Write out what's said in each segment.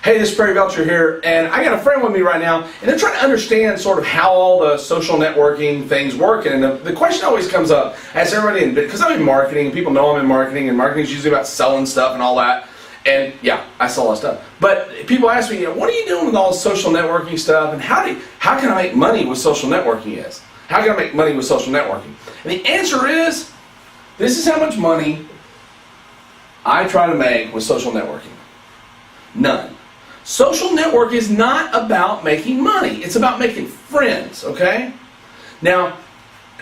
Hey, this is Belcher here, and I got a friend with me right now, and they're trying to understand sort of how all the social networking things work. And the question always comes up, as everybody, because I'm in marketing, and people know I'm in marketing, and marketing is usually about selling stuff and all that. And yeah, I sell all that stuff. But people ask me, what are you doing with all this social networking stuff, and how can I make money with social networking is? How can I make money with social networking? And the answer is, this is how much money I try to make with social networking. None. Social network is not about making money. It's about making friends, okay? Now,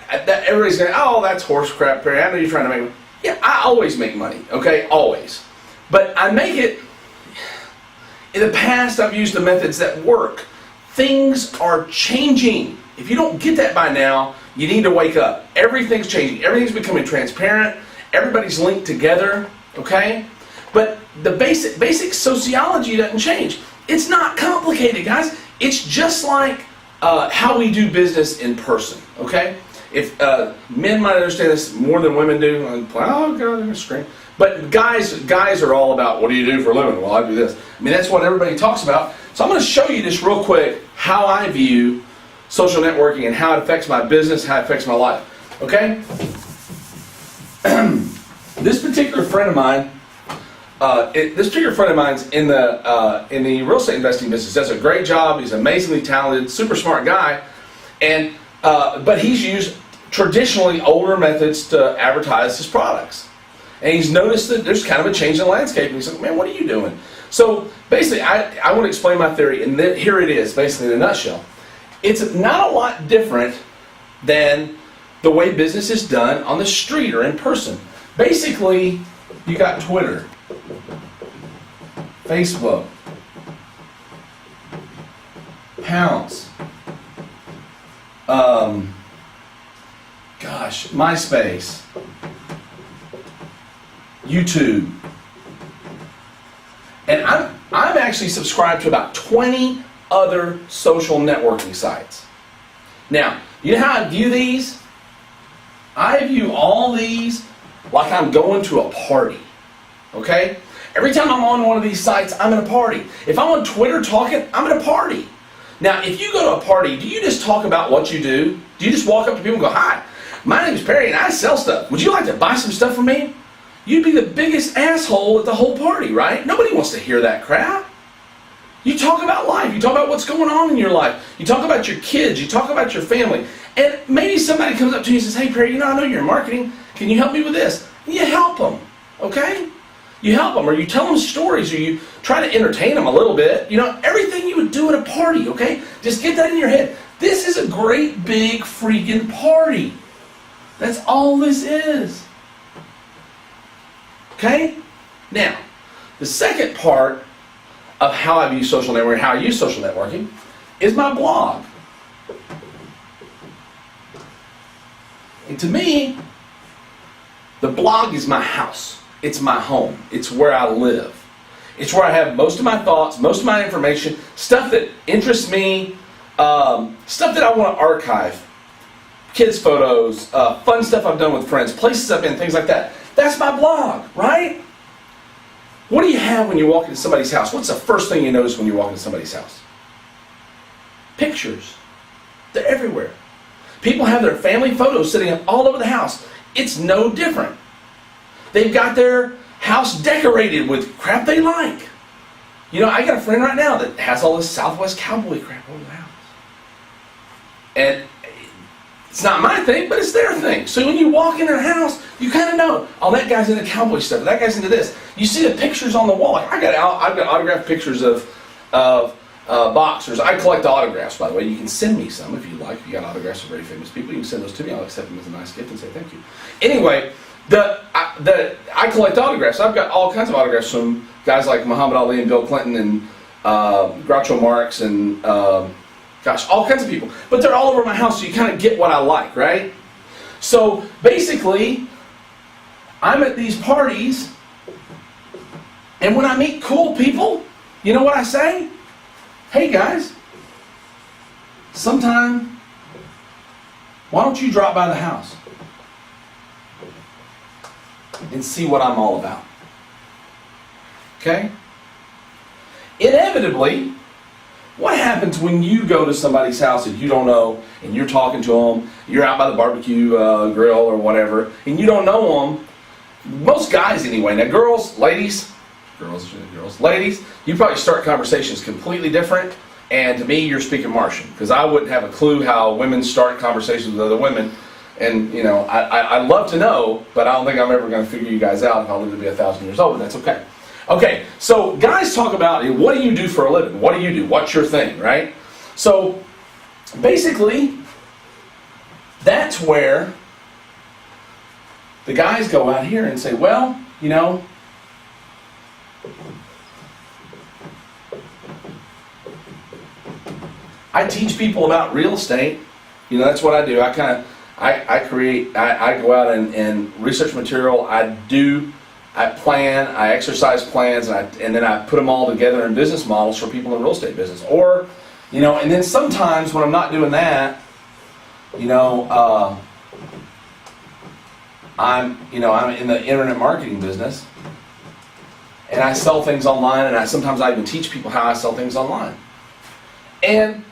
everybody's going, oh, that's horse crap, Perry. I know you're trying to make money. Yeah, I always make money, okay? Always. But I make it, in the past I've used the methods that work. Things are changing. If you don't get that by now, you need to wake up. Everything's changing. Everything's becoming transparent. Everybody's linked together, okay? But the basic sociology doesn't change. It's not complicated, guys. It's just like how we do business in person, okay? If men might understand this more than women do, oh God, they're gonna scream. But guys are all about, what do you do for a living? Well, I do this. I mean, that's what everybody talks about. So I'm going to show you this real quick, how I view social networking and how it affects my business, how it affects my life. Okay? This particular friend of mine, in the real estate investing business, does a great job. He's amazingly talented, super smart guy, and but he's used traditionally older methods to advertise his products. And he's noticed that there's kind of a change in the landscape, and he's like, man, what are you doing? So basically, I want to explain my theory, and here it is, basically in a nutshell. It's not a lot different than the way business is done on the street or in person. Basically, you got Twitter, Facebook, Pounce, MySpace, YouTube, and I'm actually subscribed to about 20 other social networking sites. Now, you know how I view these? I view all these like I'm going to a party. Okay? Every time I'm on one of these sites, I'm at a party. If I'm on Twitter talking, I'm at a party. Now, if you go to a party, do you just talk about what you do? Do you just walk up to people and go, hi, my name is Perry and I sell stuff. Would you like to buy some stuff from me? You'd be the biggest asshole at the whole party, right? Nobody wants to hear that crap. You talk about life. You talk about what's going on in your life. You talk about your kids. You talk about your family. And maybe somebody comes up to you and says, hey, Perry, I know you're in marketing. Can you help me with this? And you help them, okay? You help them, or you tell them stories, or you try to entertain them a little bit. Everything you would do at a party, okay? Just get that in your head. This is a great big freaking party. That's all this is. Okay? Now, the second part of how I view social networking, how I use social networking, is my blog. And to me, the blog is my house. It's my home. It's where I live. It's where I have most of my thoughts, most of my information, stuff that interests me, stuff that I want to archive, kids' photos, fun stuff I've done with friends, places I've been, things like that. That's my blog, right? What do you have when you walk into somebody's house? What's the first thing you notice when you walk into somebody's house? Pictures. They're everywhere. People have their family photos sitting up all over the house. It's no different. They've got their house decorated with crap they like. I got a friend right now that has all this Southwest cowboy crap over the house. And it's not my thing, but it's their thing. So when you walk in their house, you kind of know, oh, that guy's into cowboy stuff, that guy's into this. You see the pictures on the wall. I've got autographed pictures of boxers. I collect autographs, by the way. You can send me some if you like. If you got autographs of very famous people, you can send those to me. I'll accept them as a nice gift and say thank you. Anyway, I collect autographs. I've got all kinds of autographs from guys like Muhammad Ali and Bill Clinton and Groucho Marx and all kinds of people. But they're all over my house, so you kind of get what I like, right? So basically, I'm at these parties, and when I meet cool people, you know what I say? Hey guys, sometime, why don't you drop by the house and see what I'm all about? Okay? inevitably, what happens when you go to somebody's house that you don't know, and you're talking to them, you're out by the barbecue grill or whatever, and you don't know them? Most guys anyway. Now girls, ladies, you probably start conversations completely different, and to me, you're speaking Martian, because I wouldn't have a clue how women start conversations with other women. And, you know, I'd love to know, but I don't think I'm ever going to figure you guys out if I live to be 1,000 years old, but that's okay. Okay, so guys talk about, what do you do for a living? What do you do? What's your thing, right? So, basically, that's where the guys go out here and say, well, you know, I teach people about real estate. You know, that's what I do. I go out and research material. I plan, I exercise plans, and then I put them all together in business models for people in the real estate business. Or, you know, and then sometimes when I'm not doing that, you know, I'm in the internet marketing business, and I sell things online, and sometimes I even teach people how I sell things online. And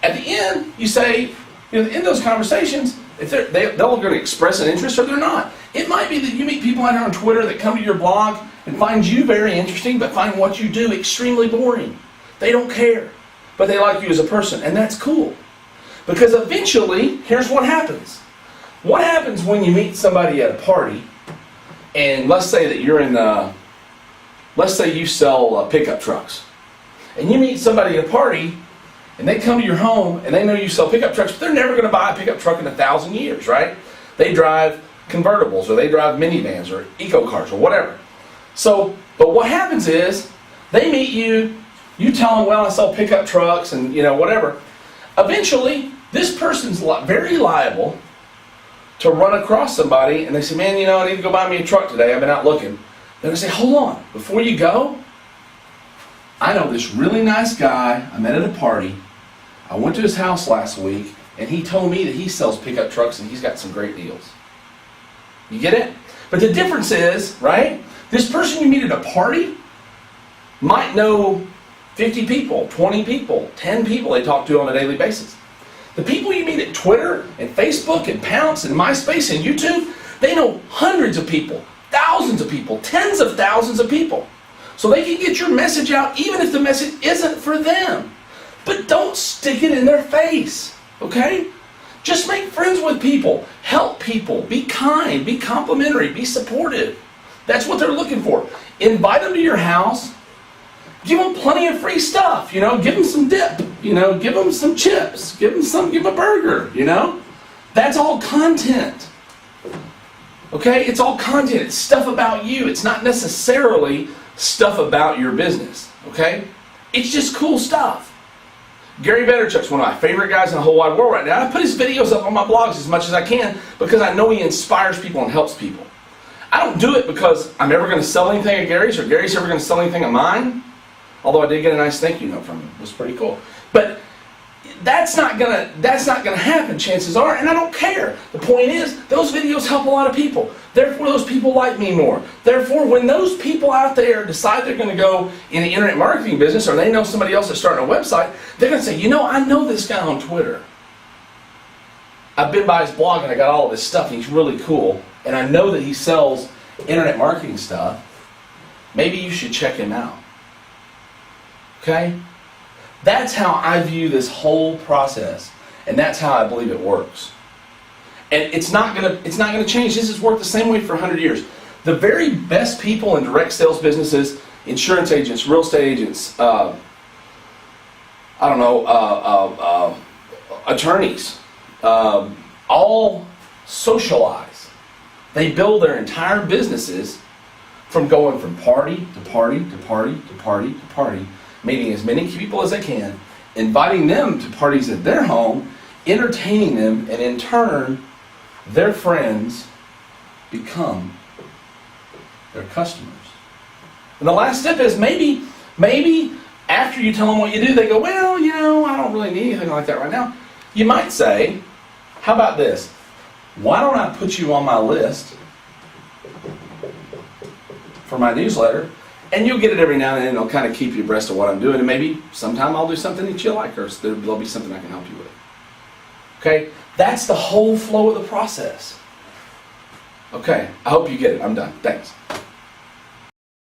at the end, you say, you know, in those conversations, if they're going to express an interest or they're not. It might be that you meet people out here on Twitter that come to your blog and find you very interesting, but find what you do extremely boring. They don't care, but they like you as a person, and that's cool. Because eventually, here's what happens. What happens when you meet somebody at a party, and let's say that you're in, let's say you sell pickup trucks, and you meet somebody at a party, and they come to your home, and they know you sell pickup trucks, but they're never going to buy a pickup truck in 1,000 years, right? They drive convertibles, or they drive minivans, or eco cars, or whatever. So, but what happens is, they meet you, you tell them, well, I sell pickup trucks, and you know, whatever. Eventually, this person's very liable to run across somebody, and they say, man, you know, I need to go buy me a truck today, I've been out looking. They're going to say, hold on, before you go, I know this really nice guy I met at a party. I went to his house last week, and he told me that he sells pickup trucks and he's got some great deals. You get it? But the difference is, right, this person you meet at a party might know 50 people, 20 people, 10 people they talk to on a daily basis. The people you meet at Twitter and Facebook and Pounce and MySpace and YouTube, they know hundreds of people, thousands of people, tens of thousands of people. So they can get your message out even if the message isn't for them. But don't stick it in their face, okay? Just make friends with people, help people, be kind, be complimentary, be supportive. That's what they're looking for. Invite them to your house, give them plenty of free stuff, you know, give them some dip, you know, give them some chips, give them a burger, you know? That's all content. Okay? It's all content. It's stuff about you. It's not necessarily stuff about your business, okay? It's just cool stuff. Gary Vaynerchuk's one of my favorite guys in the whole wide world right now. I put his videos up on my blogs as much as I can because I know he inspires people and helps people. I don't do it because I'm ever going to sell anything at Gary's or Gary's ever going to sell anything of mine. Although I did get a nice thank you note from him. It was pretty cool. But that's not gonna happen, chances are, and I don't care. The point is, those videos help a lot of people. Therefore, those people like me more. Therefore, when those people out there decide they're going to go in the internet marketing business, or they know somebody else that's starting a website, they're going to say, you know, I know this guy on Twitter. I've been by his blog and I got all of this stuff, and he's really cool, and I know that he sells internet marketing stuff. Maybe you should check him out. Okay? That's how I view this whole process, and that's how I believe it works. And it's not gonna change. This has worked the same way for 100 years. The very best people in direct sales businesses, insurance agents, real estate agents, attorneys, all socialize. They build their entire businesses from going from party to party to party to party to party, meeting as many people as they can, inviting them to parties at their home, entertaining them, and in turn, their friends become their customers. And the last step is maybe after you tell them what you do, they go, well, you know, I don't really need anything like that right now. You might say, how about this? Why don't I put you on my list for my newsletter, And you'll get it every now and then, and it'll kind of keep you abreast of what I'm doing, and maybe sometime I'll do something that you like, or there'll be something I can help you with. Okay? That's the whole flow of the process. Okay, I hope you get it. I'm done. Thanks.